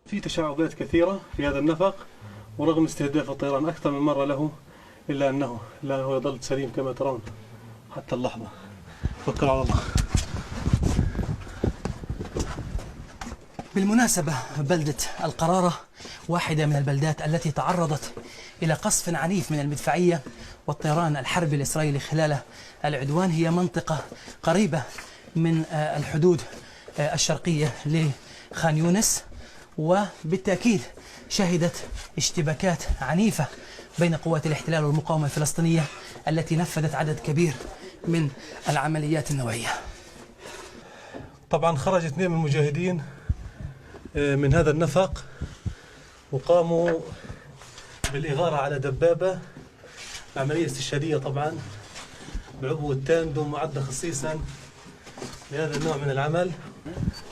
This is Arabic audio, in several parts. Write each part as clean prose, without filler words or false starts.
في تشعبات كثيرة في هذا النفق، ورغم استهداف الطيران أكثر من مرة له إلا أنه لا هو يظل سليم كما ترون حتى اللحظة. توكل على الله. بالمناسبة بلدة القرارة واحدة من البلدات التي تعرضت إلى قصف عنيف من المدفعية والطيران الحربي الإسرائيلي خلال العدوان. هي منطقة قريبة من الحدود الشرقية لخان يونس، وبالتأكيد شهدت اشتباكات عنيفة بين قوات الاحتلال والمقاومة الفلسطينية التي نفذت عدد كبير من العمليات النوعية. طبعا خرج 2 من المجاهدين من هذا النفق وقاموا بالإغارة على دبابة، عملية استشهادية طبعا بعبوة تاندو معدة خصيصا لهذا النوع من العمل.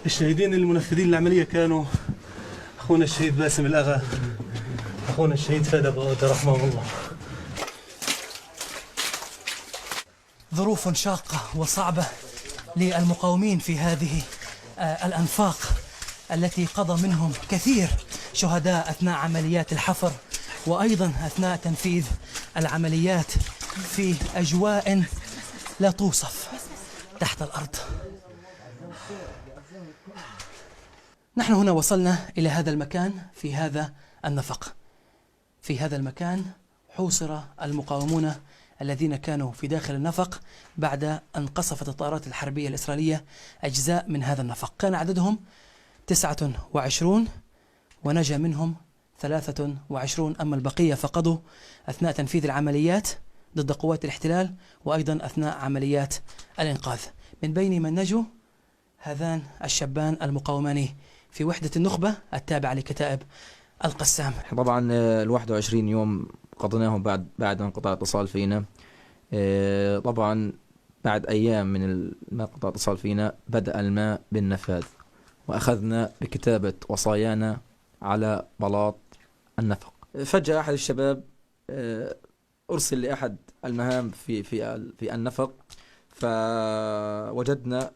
الشهيدين المنفذين للعملية كانوا أخونا الشهيد باسم الأغا، أخونا الشهيد فادي بغدادي رحمه الله. ظروف شاقة وصعبة للمقاومين في هذه الأنفاق التي قضى منهم كثير شهداء أثناء عمليات الحفر، وأيضا أثناء تنفيذ العمليات في أجواء لا توصف تحت الأرض. نحن هنا وصلنا إلى هذا المكان في هذا النفق. في هذا المكان حوصر المقاومون الذين كانوا في داخل النفق بعد أن قصفت الطائرات الحربية الإسرائيلية أجزاء من هذا النفق. كان عددهم 29 ونجا منهم 23، أما البقية فقدوا أثناء تنفيذ العمليات ضد قوات الاحتلال وأيضا أثناء عمليات الإنقاذ. من بين من نجوا هذان الشابان المقاومان في وحدة النخبة التابعة لكتائب القسام. طبعا 21 يوم قضيناهم بعد انقطاع اتصال فينا. طبعا بعد أيام من انقطاع اتصال فينا بدأ الماء بالنفاذ، وأخذنا بكتابة وصايانا على بلاط النفق. فجأة أحد الشباب أرسل لأحد المهام في النفق، فوجدنا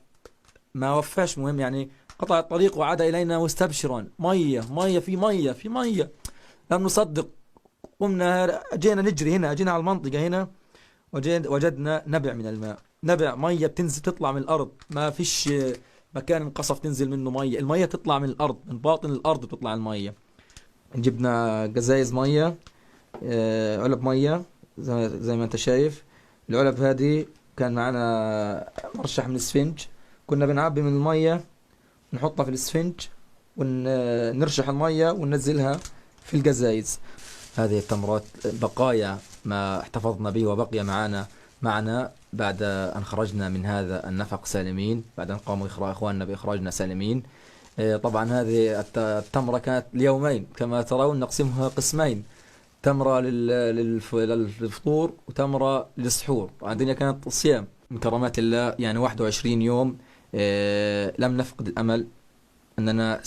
ما وفاش، مهم يعني قطع الطريق وعاد إلينا مستبشرا مية في مية. لم نصدق، قمنا جينا نجري هنا، جينا على المنطقة هنا وجدنا نبع من الماء، نبع مية بتنزل تطلع من الأرض، ما فيش مكان انقصف تنزل منه مية، المية تطلع من الأرض، من باطن الأرض بتطلع المية. جبنا جزايز مية، علب مية زي ما انت شايف. العلب هذه كان معنا مرشح من الاسفنج، كنا بنعبي من المية نحطها في الاسفنج ونرشح المية وننزلها في الجزايز. هذه التمرات بقايا ما احتفظنا به وبقي معنا بعد أن خرجنا من هذا النفق سالمين، بعد أن قاموا إخواننا بإخراجنا سالمين. طبعا هذه التمرة كانت ليومين كما ترون، نقسمها قسمين، تمرة للفطور وتمرة للسحور. الدنيا كانت صيام من كرامات الله، يعني 21 يوم لم نفقد الأمل أننا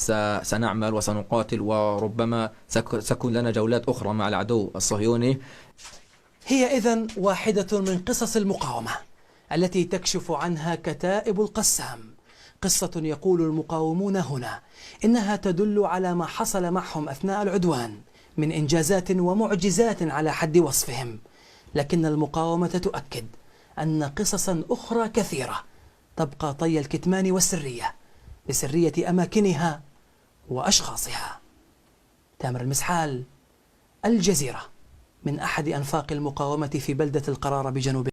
سنعمل وسنقاتل، وربما سكون لنا جولات أخرى مع العدو الصهيوني. هي إذن واحدة من قصص المقاومة التي تكشف عنها كتائب القسام، قصة يقول المقاومون هنا إنها تدل على ما حصل معهم أثناء العدوان من إنجازات ومعجزات على حد وصفهم، لكن المقاومة تؤكد أن قصصا أخرى كثيرة تبقى طي الكتمان والسرية لسرية أماكنها وأشخاصها. تامر المسحال، الجزيرة، من أحد أنفاق المقاومة في بلدة القرارة بجنوب